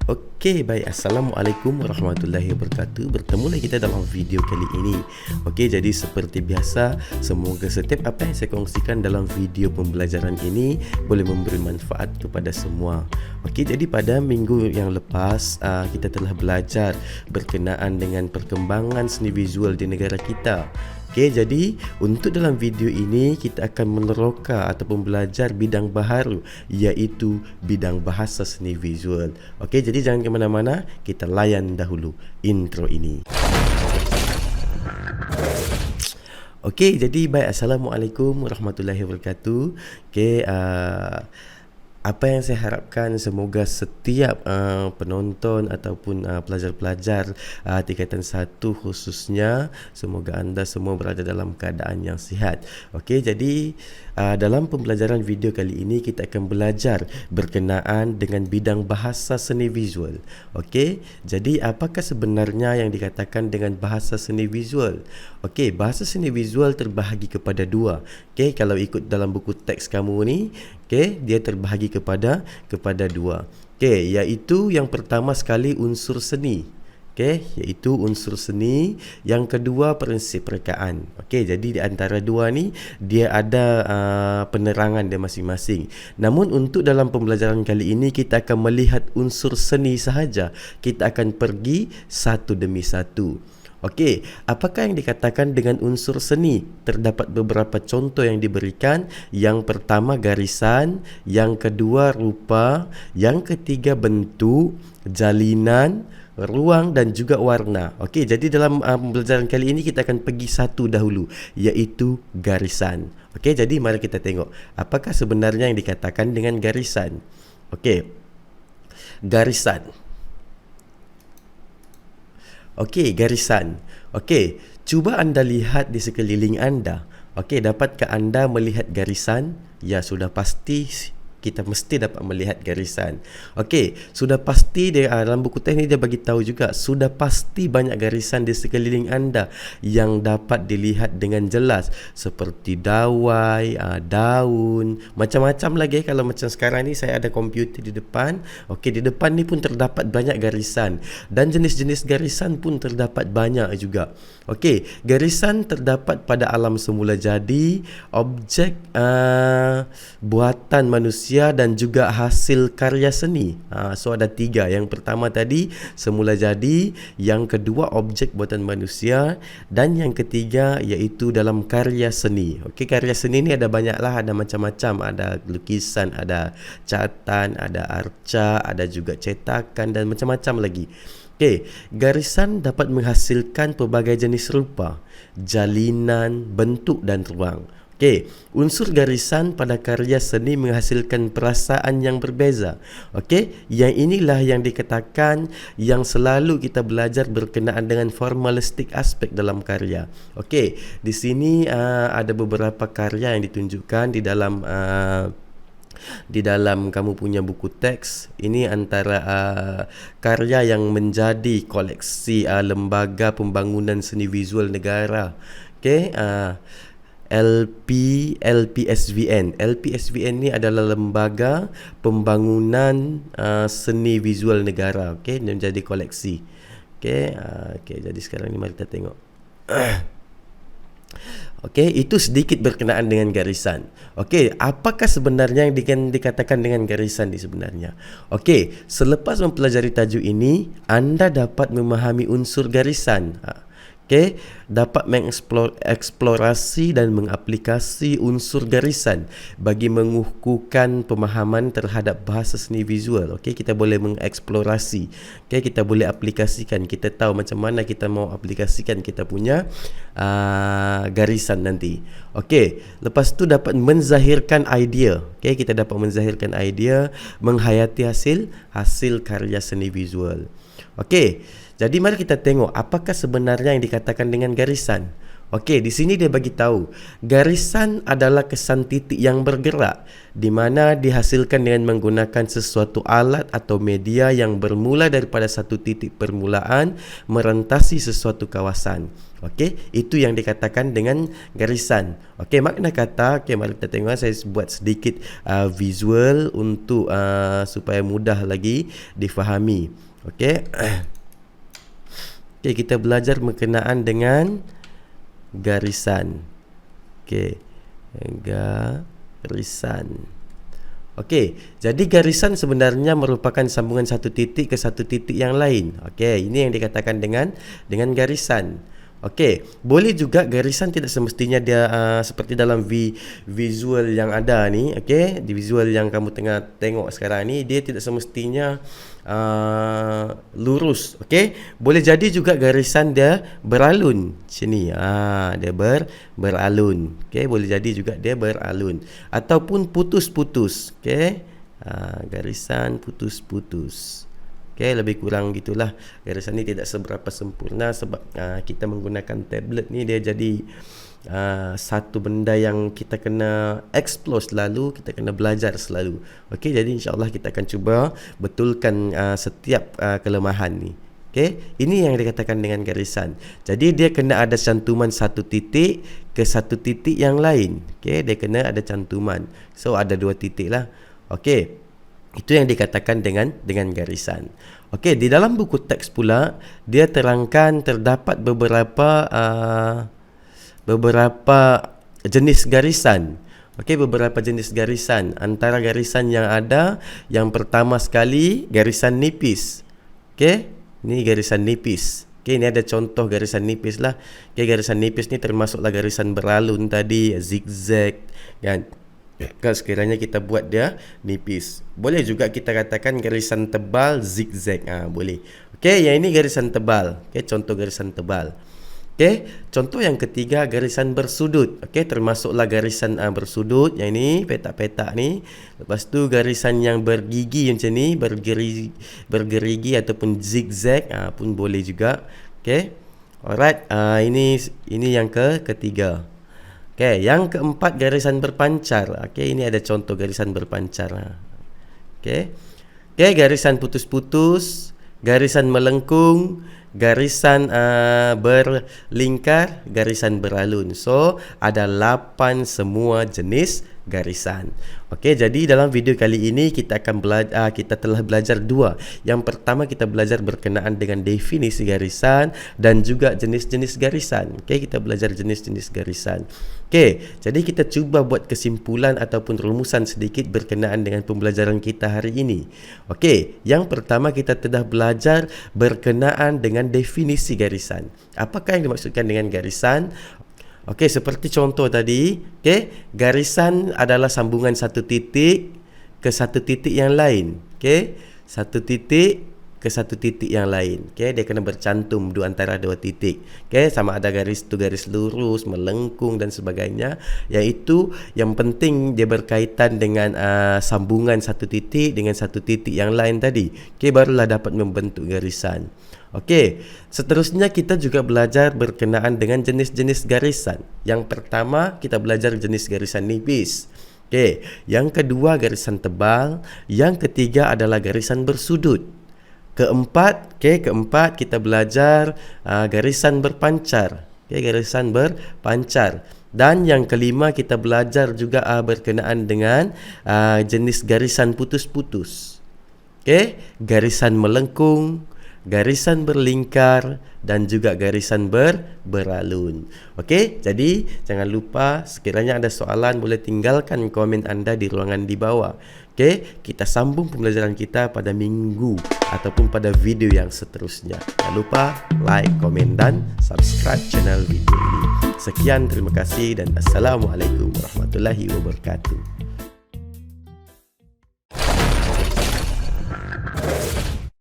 Okey, baik. Assalamualaikum warahmatullahi wabarakatuh. Bertemu lagi kita dalam video kali ini. Okey, jadi seperti biasa, semoga setiap apa yang saya kongsikan dalam video pembelajaran ini boleh memberi manfaat kepada semua. Okey, jadi pada minggu yang lepas, kita telah belajar berkenaan dengan perkembangan seni visual di negara kita. Okey, jadi untuk dalam video ini kita akan meneroka ataupun belajar bidang baharu, iaitu bidang bahasa seni visual. Okey, jadi jangan ke mana-mana, kita layan dahulu intro ini. Okey, jadi baik. Assalamualaikum warahmatullahi wabarakatuh. Okey, apa yang saya harapkan, semoga setiap penonton ataupun pelajar-pelajar tingkatan 1 khususnya, semoga anda semua berada dalam keadaan yang sihat. Okey, jadi dalam pembelajaran video kali ini kita akan belajar berkenaan dengan bidang bahasa seni visual. Okey, jadi apakah sebenarnya yang dikatakan dengan bahasa seni visual? Okey, bahasa seni visual terbahagi kepada dua. Okey, kalau ikut dalam buku teks kamu ni, okey, dia terbahagi kepada dua. Okey, iaitu yang pertama sekali unsur seni. Okey, iaitu unsur seni. Yang kedua prinsip rekaan. Okey, jadi di antara dua ni dia ada penerangan dia masing-masing. Namun untuk dalam pembelajaran kali ini kita akan melihat unsur seni sahaja. Kita akan pergi satu demi satu. Okey, apakah yang dikatakan dengan unsur seni? Terdapat beberapa contoh yang diberikan. Yang pertama garisan, yang kedua rupa, yang ketiga bentuk, jalinan, ruang dan juga warna. Okey, jadi dalam pembelajaran kali ini kita akan pergi satu dahulu, iaitu garisan. Okey, jadi mari kita tengok apakah sebenarnya yang dikatakan dengan garisan. Okey, garisan. Okey, garisan. Okey, cuba anda lihat di sekeliling anda. Okey, dapatkah anda melihat garisan? Ya, sudah pasti kita mesti dapat melihat garisan. Okey, sudah pasti dia dalam buku teks ni dia bagi tahu juga, sudah pasti banyak garisan di sekeliling anda yang dapat dilihat dengan jelas, seperti dawai, daun, macam-macam lagi. Kalau macam sekarang ni saya ada komputer di depan. Okey, di depan ni pun terdapat banyak garisan dan jenis-jenis garisan pun terdapat banyak juga. Okey, garisan terdapat pada alam semula jadi, objek buatan manusia dan juga hasil karya seni. So ada 3. Yang pertama tadi semula jadi, yang kedua objek buatan manusia, dan yang ketiga iaitu dalam karya seni. Okey, karya seni ni ada banyaklah, ada macam-macam, ada lukisan, ada catatan, ada arca, ada juga cetakan dan macam-macam lagi. Okey, garisan dapat menghasilkan pelbagai jenis rupa, jalinan, bentuk dan ruang. Okey, unsur garisan pada karya seni menghasilkan perasaan yang berbeza. Okey, yang inilah yang dikatakan yang selalu kita belajar berkenaan dengan formalistik aspek dalam karya. Okey, di sini ada beberapa karya yang ditunjukkan di dalam kamu punya buku teks. Ini antara karya yang menjadi koleksi Lembaga Pembangunan Seni Visual Negara. Okey, LPSVN. LPSVN ni adalah Lembaga Pembangunan Seni Visual Negara. Okey, dia menjadi koleksi. Okey, jadi sekarang ni mari kita tengok. Okey, itu sedikit berkenaan dengan garisan. Okey, apakah sebenarnya yang dikatakan dengan garisan ni sebenarnya? Okey, selepas mempelajari tajuk ini, anda dapat memahami unsur garisan. Okey, dapat mengeksplorasi dan mengaplikasi unsur garisan bagi mengukuhkan pemahaman terhadap bahasa seni visual. Okey, kita boleh mengeksplorasi. Okey, kita boleh aplikasikan. Kita tahu macam mana kita mau aplikasikan kita punya garisan nanti. Okey, lepas tu dapat menzahirkan idea. Okey, kita dapat menzahirkan idea, menghayati hasil karya seni visual. Okey, jadi mari kita tengok apakah sebenarnya yang dikatakan dengan garisan. Okey, di sini dia bagi tahu garisan adalah kesan titik yang bergerak di mana dihasilkan dengan menggunakan sesuatu alat atau media yang bermula daripada satu titik permulaan merentasi sesuatu kawasan. Okey, itu yang dikatakan dengan garisan. Okey, makna kata, okey, mari kita tengok. Saya buat sedikit visual untuk supaya mudah lagi difahami. Okey. Okey, kita belajar berkenaan dengan garisan. Okey. Garisan. Okey, jadi garisan sebenarnya merupakan sambungan satu titik ke satu titik yang lain. Okey, ini yang dikatakan dengan garisan. Okey, boleh juga garisan tidak semestinya dia seperti dalam visual yang ada ni. Okey, di visual yang kamu tengah tengok sekarang ni, dia tidak semestinya lurus. Okey, boleh jadi juga garisan dia beralun sini. Dia beralun. Okey, boleh jadi juga dia beralun ataupun putus-putus. Okey, garisan putus-putus. Okay, lebih kurang gitulah. Garisan ni tidak seberapa sempurna sebab kita menggunakan tablet ni, dia jadi satu benda yang kita kena explore selalu, kita kena belajar selalu. Okey, jadi insya-Allah kita akan cuba betulkan setiap kelemahan ni. Okey, ini yang dikatakan dengan garisan. Jadi dia kena ada cantuman satu titik ke satu titik yang lain. Okey, dia kena ada cantuman. So ada dua titik lah. Okey. Itu yang dikatakan dengan garisan. Okey, di dalam buku teks pula dia terangkan terdapat beberapa jenis garisan. Okey, beberapa jenis garisan. Antara garisan yang ada, yang pertama sekali garisan nipis. Okey, ini garisan nipis. Okey, ini ada contoh garisan nipis lah. Okey, garisan nipis ni termasuklah garisan beralun tadi, zigzag kan. Kalau sekiranya kita buat dia nipis. Boleh juga kita katakan garisan tebal, zigzag. Boleh. Okey, yang ini garisan tebal. Okey, contoh garisan tebal. Okey, contoh yang ketiga garisan bersudut. Okey, termasuklah garisan bersudut. Yang ini petak-petak ni. Lepas tu garisan yang bergigi macam ni, bergerigi ataupun zigzag pun boleh juga. Okey. Alright, ini yang ketiga. Okey, yang keempat garisan berpancar. Okey, ini ada contoh garisan berpancar. Okey. Okey, garisan putus-putus, garisan melengkung, garisan berlingkar, garisan beralun. So, ada 8 semua jenis garisan. Okey, jadi dalam video kali ini kita akan kita telah belajar dua. Yang pertama kita belajar berkenaan dengan definisi garisan dan juga jenis-jenis garisan. Okey, kita belajar jenis-jenis garisan. Okey, jadi kita cuba buat kesimpulan ataupun rumusan sedikit berkenaan dengan pembelajaran kita hari ini. Okey, yang pertama kita telah belajar berkenaan dengan definisi garisan. Apakah yang dimaksudkan dengan garisan? Okey, seperti contoh tadi, okey, garisan adalah sambungan satu titik ke satu titik yang lain. Okey, satu titik ke satu titik yang lain. Okey, dia kena bercantum di antara dua titik. Okey, sama ada garis tu garis lurus, melengkung dan sebagainya. Iaitu yang penting dia berkaitan dengan sambungan satu titik dengan satu titik yang lain tadi. Okey, barulah dapat membentuk garisan. Okey, seterusnya kita juga belajar berkenaan dengan jenis-jenis garisan. Yang pertama, kita belajar jenis garisan nipis. Okey, yang kedua garisan tebal, yang ketiga adalah garisan bersudut. Keempat kita belajar garisan berpancar. Okey, garisan berpancar. Dan yang kelima kita belajar juga berkenaan dengan jenis garisan putus-putus. Okey, garisan melengkung, garisan berlingkar dan juga garisan beralun. Okey, jadi jangan lupa sekiranya ada soalan boleh tinggalkan komen anda di ruangan di bawah. Okey, kita sambung pembelajaran kita pada minggu ataupun pada video yang seterusnya. Jangan lupa like, komen dan subscribe channel video ini. Sekian, terima kasih dan assalamualaikum warahmatullahi wabarakatuh.